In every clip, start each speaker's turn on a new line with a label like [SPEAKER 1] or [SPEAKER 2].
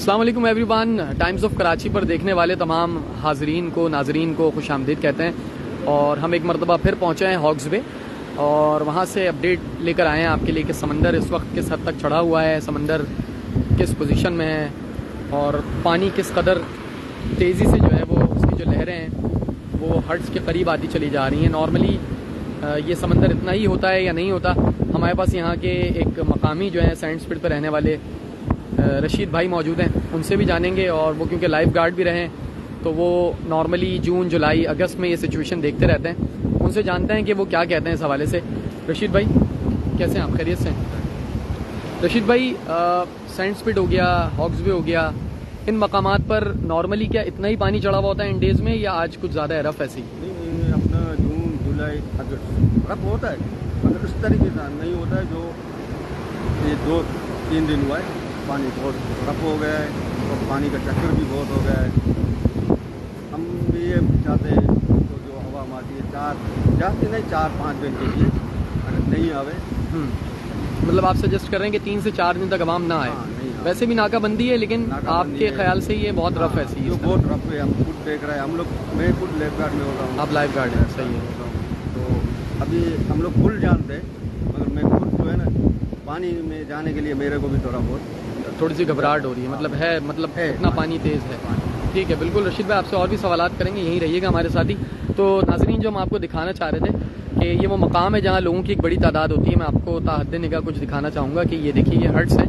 [SPEAKER 1] अस्सलाम वालेकुम everyone. Times of Karachi पर देखने वाले तमाम हाजरीन को, नाजरीन को खुशामदीद कहते हैं। और हम एक मरतबा फिर पहुँचे हैं हॉक्स बे और वहाँ से अपडेट लेकर आए हैं आपके लिए कि समंदर इस वक्त किस हद तक चढ़ा हुआ है, समंदर किस पोजीशन में है और पानी किस कदर तेज़ी से जो है वो उसकी जो लहरें हैं वो हर्ट्स के करीब आती चली जा रही हैं। नॉर्मली ये समंदर इतना ही होता है या नहीं होता। हमारे पास यहाँ के एक मकामी जो है सैंड स्पीड पर रहने वाले रशीद भाई मौजूद हैं, उनसे भी जानेंगे। और वो क्योंकि लाइफ गार्ड भी रहे हैं तो वो नॉर्मली जून, जुलाई, अगस्त में ये सिचुएशन देखते रहते हैं। उनसे जानते हैं कि वो क्या कहते हैं इस हवाले से। रशीद भाई कैसे हैं आप? खैरियत से हैं? रशीद भाई, सैंड स्पीड हो गया, हॉक्स बे हो गया, इन मकामात पर नॉर्मली क्या इतना ही पानी चढ़ा हुआ होता है इन डेज में या आज कुछ ज़्यादा है रफ ऐसी?
[SPEAKER 2] नहीं, अपना जून, जुलाई, अगस्त रफ होता है, मगर इस तरीके से नहीं होता है जो ये 2-3 दिन हुआ है। पानी बहुत रफ हो गया है और पानी का चक्कर भी बहुत हो गया है। हम भी ये चाहते हैं तो जो हवा आती है जाते नहीं 4-5 दिन के लिए अगर नहीं आवे।
[SPEAKER 1] मतलब आप सजेस्ट कर रहे हैं कि 3 से 4 दिन तक आवाम ना आए?
[SPEAKER 2] नहीं आवे।
[SPEAKER 1] वैसे भी नाकाबंदी है लेकिन आपके ख्याल से ये बहुत रफ है?
[SPEAKER 2] जो बहुत रफ है, हम खुद देख रहे हैं। हम लोग, मैं खुद लाइफ गार्ड में होता हूँ।
[SPEAKER 1] आप लाइफ गार्ड हैं? सही है।
[SPEAKER 2] तो अभी हम लोग फुल जानते हैं, मगर मैं खुद जो है ना पानी में जाने के लिए मेरे को भी
[SPEAKER 1] थोड़ी सी घबराहट हो रही है। मतलब है इतना पानी तेज़ है। ठीक है, बिल्कुल रशीद भाई, आपसे और भी सवालात करेंगे, यहीं रहिएगा हमारे साथ ही। तो नाजरीन, जो हम आपको दिखाना चाह रहे थे कि ये वो मकाम है जहाँ लोगों की एक बड़ी तादाद होती है। मैं आपको ताहद्दे निगाह कुछ दिखाना चाहूँगा कि ये देखिए, ये हट्स हैं,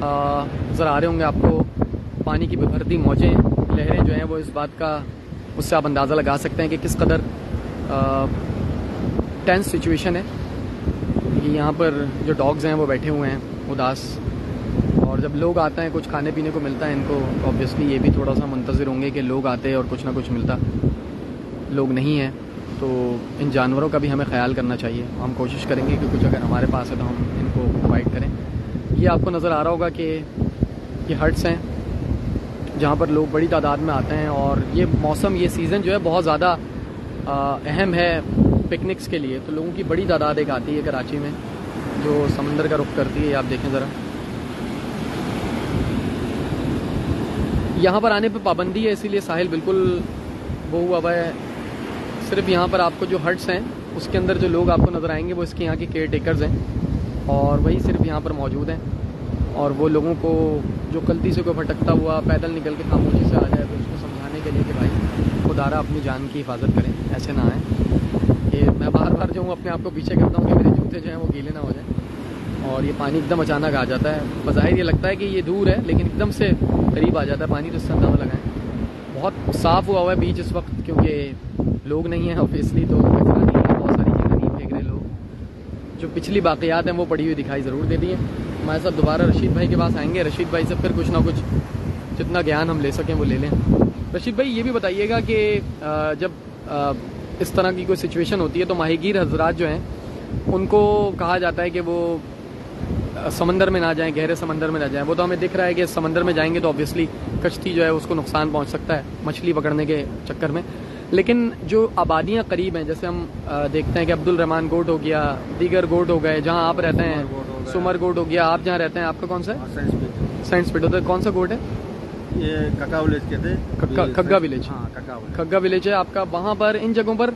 [SPEAKER 1] नज़र आ रहे होंगे आपको। पानी की बिखरती मौजें, लहरें जो हैं वो इस बात का, उससे आप अंदाज़ा लगा सकते हैं कि किस कदर टेंस सिचुएशन है। कि यहाँ पर जो डॉग्स हैं वो बैठे हुए हैं उदास, और जब लोग आते हैं कुछ खाने पीने को मिलता है इनको, ऑब्वियसली ये भी थोड़ा सा मुंतज़िर होंगे कि लोग आते हैं और कुछ ना कुछ मिलता। लोग नहीं हैं तो इन जानवरों का भी हमें ख्याल करना चाहिए। हम कोशिश करेंगे कि कुछ अगर हमारे पास है तो हम इनको प्रोवाइड करें। ये आपको नज़र आ रहा होगा कि ये हट्स हैं जहाँ पर लोग बड़ी तादाद में आते हैं। और ये मौसम, ये सीज़न जो है बहुत ज़्यादा अहम है पिकनिक्स के लिए। तो लोगों की बड़ी तादाद एक आती है कराची में जो समंदर का रुख करती है। आप देखें ज़रा, यहाँ पर आने पे पाबंदी है, इसीलिए साहिल बिल्कुल वो हुआ है। सिर्फ यहाँ पर आपको जो हट्स हैं उसके अंदर जो लोग आपको नज़र आएंगे वो इसके यहाँ के केयर टेकर्स हैं और वही सिर्फ यहाँ पर मौजूद हैं। और वो लोगों को जो गलती से कोई भटकता हुआ पैदल निकल के खामोशी से आ जाए तो उसको समझाने के लिए कि भाई खुदारा अपनी जान की हिफाजत करें, ऐसे ना आएँ। ये मैं बार बार जो हूँ अपने आप को पीछे करता हूँ कि मेरे जूते जो हैं वो गीले ना हो जाएँ। और ये पानी एकदम अचानक आ जाता है। बज़ाहिर ये लगता है कि ये दूर है लेकिन एकदम से करीब आ जाता है पानी। तो इससे अंदाज़ा लगाएं। बहुत साफ़ हुआ है बीच इस वक्त क्योंकि लोग नहीं हैं ऑब्वियसली, तो कचरा नहीं है, बहुत सारी चीज़ें नहीं फेंक रहे लोग। जो पिछली बाक़ियात हैं वो पड़ी हुई दिखाई ज़रूर दे दी हैं। हमारे साथ दोबारा रशीद भाई के पास आएंगे। रशीद भाई से फिर कुछ ना कुछ जितना ज्ञान हम ले सकें वो ले लें। रशीद भाई, ये भी बताइएगा कि जब इस तरह की कोई सिचुएशन होती है तो माहीगीर हजरात जो हैं उनको कहा जाता है कि वो समंदर में ना जाएं, गहरे समंदर में ना जाएं। वो तो हमें दिख रहा है कि समंदर में जाएंगे तो ऑब्वियसली कश्ती जो है उसको नुकसान पहुंच सकता है मछली पकड़ने के चक्कर में। लेकिन जो आबादियां करीब हैं, जैसे हम देखते हैं कि अब्दुल रहमान गोट हो गया, दीगर गोट हो गए जहां आप रहते हैं, सुमर गोट हो गया, आप जहां रहते हैं, आपका कौन सा है? सैंड स्पीड होता है। कौन सा गोट है
[SPEAKER 2] ये? कक्का विलेज कहते हैं।
[SPEAKER 1] खग्गा विलेज।
[SPEAKER 2] हाँ,
[SPEAKER 1] खग्गा विलेज है आपका। वहाँ पर इन जगहों पर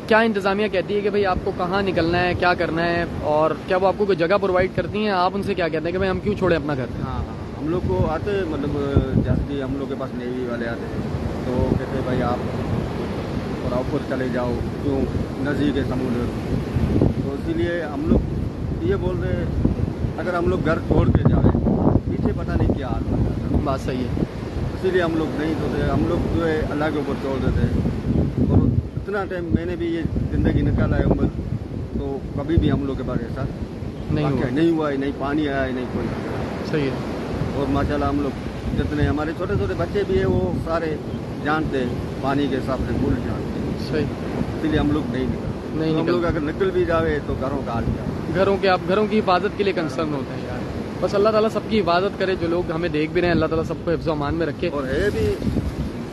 [SPEAKER 1] क्या इंतज़ामिया कहती है कि भाई आपको कहाँ निकलना है, क्या करना है, और क्या वो आपको कोई जगह प्रोवाइड करती हैं? आप उनसे क्या कहते हैं कि भाई हम क्यों छोड़े अपना घर?
[SPEAKER 2] हाँ, हम लोग को आते, मतलब जैसे हम लोग के पास नेवी वाले आते हैं तो कहते हैं भाई आप थोड़ा ऊपर चले जाओ, क्यों नज़दीक है समुद्र। तो इसीलिए हम लोग ये बोल रहे हैं अगर हम लोग घर छोड़ के जाए पीछे पता नहीं क्या हाल होता है।
[SPEAKER 1] बात सही है।
[SPEAKER 2] इसीलिए हम लोग नहीं सोते, हम लोग जो है अल्लाह के ऊपर छोड़ देते हैं। और इतना टाइम मैंने भी ये ज़िंदगी निकाला है उम्र, तो कभी भी हम लोग के पास ऐसा नहीं हुआ है, नहीं पानी आया है, नहीं कोई।
[SPEAKER 1] सही है।
[SPEAKER 2] और माशाल्लाह हम लोग जितने हमारे छोटे छोटे बच्चे भी है वो सारे जानते हैं पानी के हिसाब से, फुल जानते हैं।
[SPEAKER 1] सही।
[SPEAKER 2] इसीलिए हम लोग नहीं निकल। हम लोग अगर निकल भी जावे तो घरों का हाल क्या,
[SPEAKER 1] घरों की हिफाजत के लिए कंसर्न होते हैं यार। बस अल्लाह ताला सबकी हिफाजत करे, जो लोग हमें देख भी रहे हैं अल्लाह ताला सबको हिफ्ज़ अमान में रखे।
[SPEAKER 2] और है भी,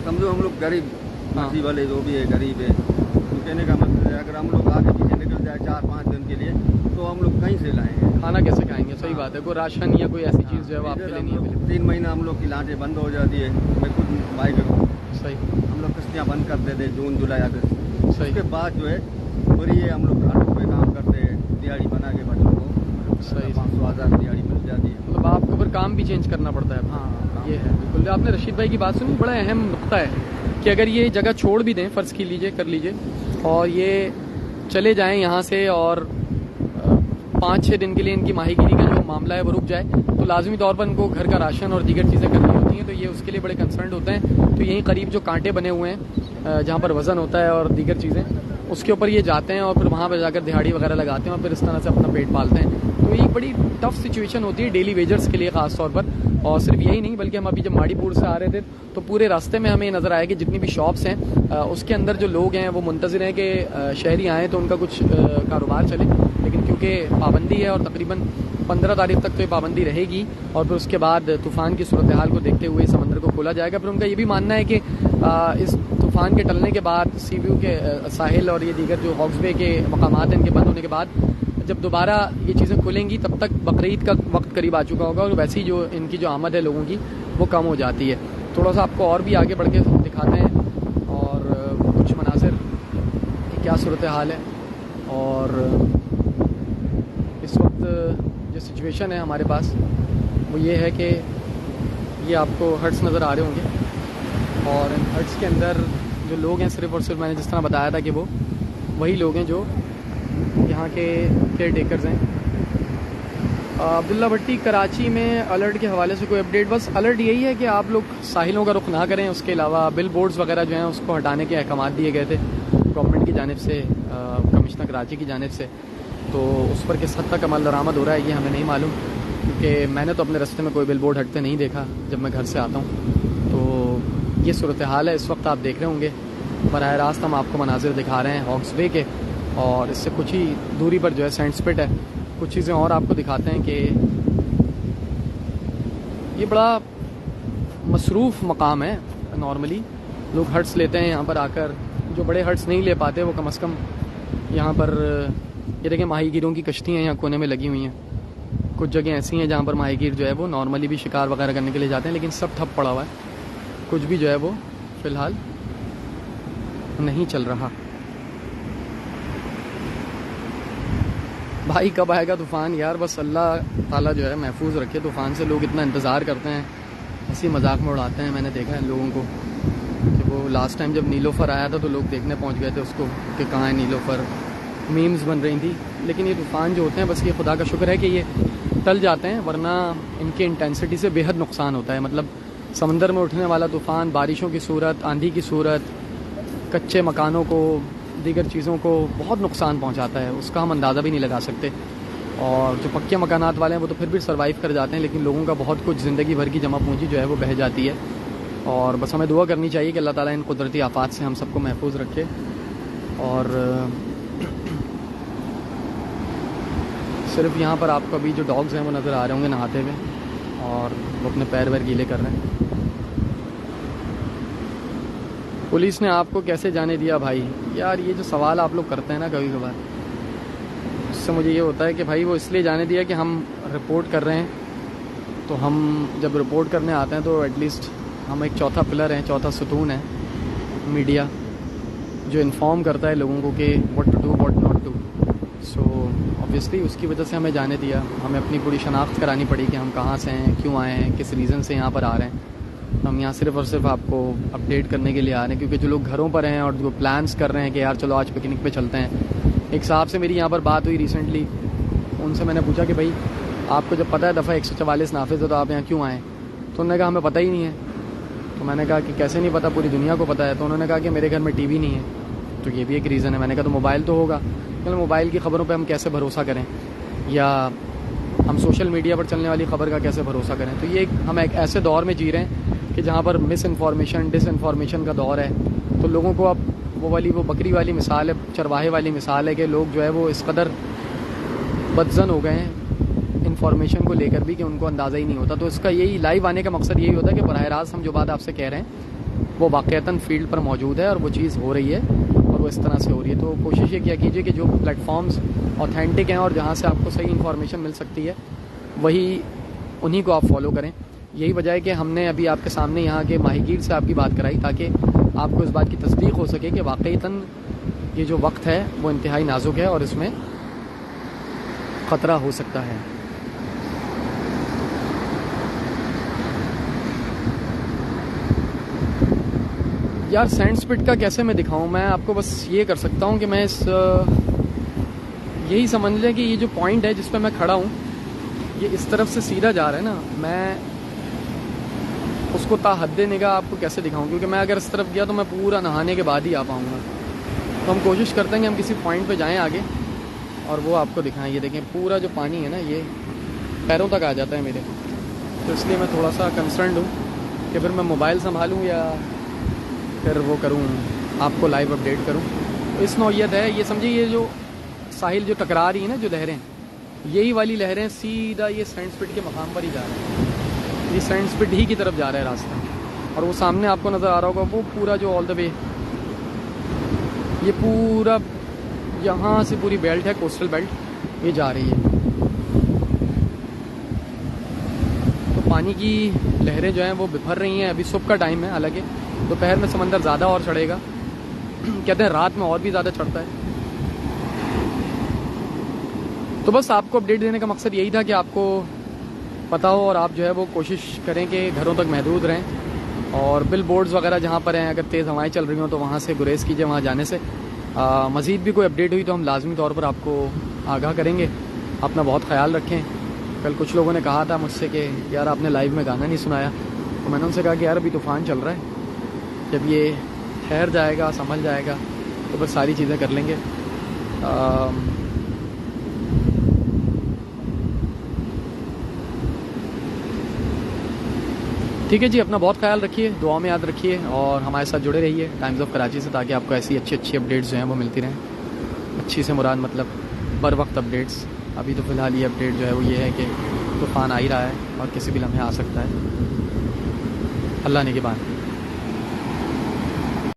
[SPEAKER 2] समझो हम लोग गरीब मासी वाले जो भी है गरीब है, तो कहने का मतलब है अगर हम लोग आगे पीछे निकल जाए 4-5 दिन के लिए तो हम लोग कहीं से लाएंगे?
[SPEAKER 1] खाना कैसे खाएंगे? सही बात है। कोई राशन या कोई ऐसी चीज़ जो है वो आपके लिए नहीं अवेलेबल।
[SPEAKER 2] 3 महीना हम लोग की लाटें बंद हो जाती है। मैं खुद माइग्रेंट हूँ।
[SPEAKER 1] सही।
[SPEAKER 2] हम लोग किश्तियाँ बंद कर देते जून जुलाई अगस्त।
[SPEAKER 1] सही।
[SPEAKER 2] उसके बाद जो है पूरी ये हम लोग घाटों पे काम करते हैं, दिहाड़ी बना के बच्चों को
[SPEAKER 1] सही।
[SPEAKER 2] 500,000 दिहाड़ी मिल जाती है।
[SPEAKER 1] मतलब आपको फिर काम भी चेंज करना पड़ता है।
[SPEAKER 2] हाँ,
[SPEAKER 1] ये है बिल्कुल। आपने रशीद भाई की बात सुनी, बड़ा अहम नुक्ता है कि अगर ये जगह छोड़ भी दें, फ़र्ज़ कर लीजिए और ये चले जाएं यहाँ से और 5-6 दिन के लिए इनकी माहीगीरी का जो मामला है वो रुक जाए, तो लाजमी तौर पर इनको घर का राशन और दीगर चीज़ें करनी होती हैं, तो ये उसके लिए बड़े कंसर्न होते हैं। तो यहीं करीब जो कांटे बने हुए हैं जहाँ पर वज़न होता है और दीगर चीज़ें, उसके ऊपर ये जाते हैं और फिर वहाँ पर जाकर दिहाड़ी वगैरह लगाते हैं और फिर इस तरह से अपना पेट पालते हैं। तो ये बड़ी टफ सिचुएशन होती है डेली वेजर्स के लिए ख़ास तौर पर। और सिर्फ यही नहीं, बल्कि हम अभी जब माड़ीपुर से आ रहे थे तो पूरे रास्ते में हमें नज़र आया कि जितनी भी शॉप्स हैं उसके अंदर जो लोग हैं वो मुंतज़िर हैं कि शहरी आएँ तो उनका कुछ कारोबार चले, लेकिन क्योंकि पाबंदी है और तकरीबन 15 तारीख तक तो ये पाबंदी रहेगी और फिर उसके बाद तूफ़ान की सूरत हाल को देखते हुए समंदर को खोला जाएगा। फिर उनका ये भी मानना है कि इस तूफ़ान के टलने के बाद सी व्यू के साहिल और ये दीगर जो हॉक्स बे के मकामात हैं इनके बंद होने के बाद जब दोबारा ये चीज़ें खुलेंगी तब तक बकरीद का वक्त करीब आ चुका होगा और वैसे ही जो इनकी जो आमद है लोगों की वो कम हो जाती है। थोड़ा सा आपको और भी आगे बढ़ के दिखाते हैं और कुछ मनाजिर की क्या सूरत हाल है। और इस वक्त जो सिचुएशन है हमारे पास वो ये है कि ये आपको हट्स नज़र आ रहे होंगे और इन हट्स के अंदर जो लोग हैं सिर्फ़ और सिर्फ मैंने जिस तरह बताया था कि वो वही लोग हैं जो यहाँ के केयर टेकर्स हैं। अब्दुल्ला भट्टी, कराची में अलर्ट के हवाले से कोई अपडेट? बस अलर्ट यही है कि आप लोग साहिलों का रुख ना करें, उसके अलावा बिल बोर्ड्स वगैरह जो हैं उसको हटाने के अहकाम दिए गए थे गवर्नमेंट की जानिब से, कमिश्नर कराची की जानिब से। तो उस पर किस हद तक अमल दरामद हो रहा है ये हमें नहीं मालूम, क्योंकि मैंने तो अपने रास्ते में कोई बिल बोर्ड हटते नहीं देखा जब मैं घर से आता हूँ। तो ये सूरत हाल है इस वक्त। आप देख रहे होंगे बराह रास्त हम आपको मनाजिर दिखा रहे हैं हॉक्स बे के, और इससे कुछ ही दूरी पर जो है सेंट स्पिट है। कुछ चीज़ें और आपको दिखाते हैं कि ये बड़ा मसरूफ़ मकाम है। नॉर्मली लोग हट्स लेते हैं यहाँ पर आकर, जो बड़े हट्स नहीं ले पाते वो कम से कम यहाँ पर, ये देखें माहीगीरों की कश्तियाँ यहाँ कोने में लगी हुई हैं। कुछ जगह ऐसी हैं जहाँ पर माहीगीर जो है वो नॉर्मली भी शिकार वगैरह करने के लिए जाते हैं, लेकिन सब ठप पड़ा हुआ है, कुछ भी जो है वो फ़िलहाल नहीं चल रहा। भाई कब आएगा तूफ़ान यार? बस अल्लाह ताला जो है महफूज रखे तूफ़ान से। लोग इतना इंतज़ार करते हैं, हंसी मजाक में उड़ाते हैं। मैंने देखा है लोगों को कि वो लास्ट टाइम जब नीलोफ़र आया था तो लोग देखने पहुंच गए थे उसको कि कहाँ है नीलोफ़र, मीम्स बन रही थी। लेकिन ये तूफ़ान जो होते हैं बस ये खुदा का शुक्र है कि ये टल जाते हैं, वरना इनके इंटेंसिटी से बेहद नुकसान होता है। मतलब समंदर में उठने वाला तूफ़ान बारिशों की सूरत, आंधी की सूरत, कच्चे मकानों को, दीगर चीज़ों को बहुत नुकसान पहुंचाता है, उसका हम अंदाज़ा भी नहीं लगा सकते। और जो पक्के मकानात वाले हैं वो तो फिर भी सर्वाइव कर जाते हैं, लेकिन लोगों का बहुत कुछ ज़िंदगी भर की जमा पूंजी जो है वो बह जाती है। और बस हमें दुआ करनी चाहिए कि अल्लाह ताला इन कुदरती आफात से हम सबको महफूज रखे। और सिर्फ यहाँ पर आपको अभी जो डॉग्स हैं वो नज़र आ रहे होंगे नहाते हुए और वो अपने पैर वैर गीले कर रहे हैं। पुलिस ने आपको कैसे जाने दिया भाई? यार ये जो सवाल आप लोग करते हैं ना कभी कभार, उससे मुझे ये होता है कि भाई वो इसलिए जाने दिया कि हम रिपोर्ट कर रहे हैं, तो हम जब रिपोर्ट करने आते हैं तो एटलीस्ट हम एक चौथा पिलर हैं, चौथा सुतून है मीडिया, जो इन्फॉर्म करता है लोगों को कि what to do what not to. So obviously उसकी वजह से हमें जाने दिया। हमें अपनी पूरी शनाख्त करानी पड़ी कि हम कहाँ से हैं, क्यों आए हैं, किस रीज़न से यहाँ पर आ रहे हैं। हम यहाँ सिर्फ़ और सिर्फ आपको अपडेट करने के लिए आ रहे हैं, क्योंकि जो लोग घरों पर हैं और जो प्लान्स कर रहे हैं कि यार चलो आज पिकनिक पे चलते हैं। एक साहब से मेरी यहाँ पर बात हुई रिसेंटली, उनसे मैंने पूछा कि भाई आपको जब पता है दफ़ा 144 नाफिज़ है तो आप यहाँ क्यों आएँ? तो उन्होंने कहा हमें पता ही नहीं है। तो मैंने कहा कि कैसे नहीं पता, पूरी दुनिया को पता है। तो उन्होंने कहा कि मेरे घर में टीवी नहीं है, तो ये भी एक रीज़न है। मैंने कहा तो मोबाइल तो होगा। तो मोबाइल की ख़बरों पर हम कैसे भरोसा करें, या हम सोशल मीडिया पर चलने वाली ख़बर का कैसे भरोसा करें? तो ये हम एक ऐसे दौर में जी रहे हैं कि जहाँ पर मिस इन्फॉर्मेशन, डिसइन्फॉर्मेशन का दौर है। तो लोगों को अब वो बकरी वाली मिसाल है, चरवाहे वाली मिसाल है कि लोग जो है वो इस कदर बदज़न हो गए हैं इन्फॉर्मेशन को लेकर भी कि उनको अंदाज़ा ही नहीं होता। तो इसका यही लाइव आने का मकसद यही होता है कि बराह रास्त हम जो बात आपसे कह रहे हैं वो वाक़ईतन फील्ड पर मौजूद है और वो चीज़ हो रही है और वो वो इस तरह से हो रही है। तो कोशिश ये किया कीजिए कि जो प्लेटफॉर्म्स ऑथेंटिक हैं और जहाँ से आपको सही इन्फॉर्मेशन मिल सकती है वही उन्हीं को आप फॉलो करें। यही वजह है कि हमने अभी आपके सामने यहाँ के माहीगीर से आपकी बात कराई, ताकि आपको इस बात की तस्दीक हो सके कि वाक़ईतन ये जो वक्त है वो इंतहाई नाजुक है और इसमें ख़तरा हो सकता है। यार सैंड स्पिट का कैसे मैं दिखाऊं, मैं आपको बस ये कर सकता हूं कि मैं यही समझ लें कि ये जो पॉइंट है जिस पे मैं खड़ा हूं ये इस तरफ से सीधा जा रहा है ना, मैं उसको ताहद्दे निगाह आपको कैसे दिखाऊं, क्योंकि मैं अगर इस तरफ गया तो मैं पूरा नहाने के बाद ही आ पाऊँगा। तो हम कोशिश करते हैं कि हम किसी पॉइंट पे जाएं आगे और वो आपको दिखाएं। ये देखें पूरा जो पानी है ना ये पैरों तक आ जाता है मेरे, तो इसलिए मैं थोड़ा सा कंसर्न्ड हूँ कि फिर मैं मोबाइल संभालूँ या फिर वो करूँ आपको लाइव अपडेट करूँ। तो इस नौइयत है, ये समझिए ये जो साहिल जो टकरा रही है ना जो लहरें, यही वाली लहरें सीधा ये सैंड स्पिट के मकाम पर ही जा रहे हैं, ये सैंड स्पिट ही की तरफ जा रहा है रास्ता। और वो सामने आपको नज़र आ रहा होगा वो पूरा जो ऑल द वे ये पूरा यहाँ से पूरी बेल्ट है, कोस्टल बेल्ट, ये जा रही है। तो पानी की लहरें जो हैं वो बिफर रही हैं। अभी सुबह का टाइम है, हालांकि दोपहर में समंदर ज़्यादा और चढ़ेगा, कहते हैं रात में और भी ज़्यादा चढ़ता है। तो बस आपको अपडेट देने का मकसद यही था कि आपको पता हो और आप जो है वो कोशिश करें कि घरों तक महदूद रहें और बिल बोर्ड्स वगैरह जहाँ पर हैं अगर तेज़ हवाएं चल रही हों तो वहाँ से गुरेज कीजिए वहाँ जाने से। मज़ीद भी कोई अपडेट हुई तो हम लाजमी तौर पर आपको आगाह करेंगे। अपना बहुत ख्याल रखें। कल कुछ लोगों ने कहा था मुझसे कि यार आपने लाइव में गाना नहीं सुनाया, तो मैंने उनसे कहा कि यार अभी तूफ़ान चल रहा है, जब ये ठहर जाएगा संभल जाएगा तो बस सारी चीज़ें कर लेंगे। ठीक है जी, अपना बहुत ख्याल रखिए, दुआ में याद रखिए और हमारे साथ जुड़े रहिए टाइम्स ऑफ कराची से, ताकि आपको ऐसी अच्छी अच्छी अपडेट्स जो हैं वो मिलती रहें। अच्छी से मुराद मतलब बर वक्त अपडेट्स। अभी तो फ़िलहाल ये अपडेट जो है वो ये है कि तूफ़ान आ ही रहा है और किसी भी लम्हे आ सकता है। अल्लाह ने के बाद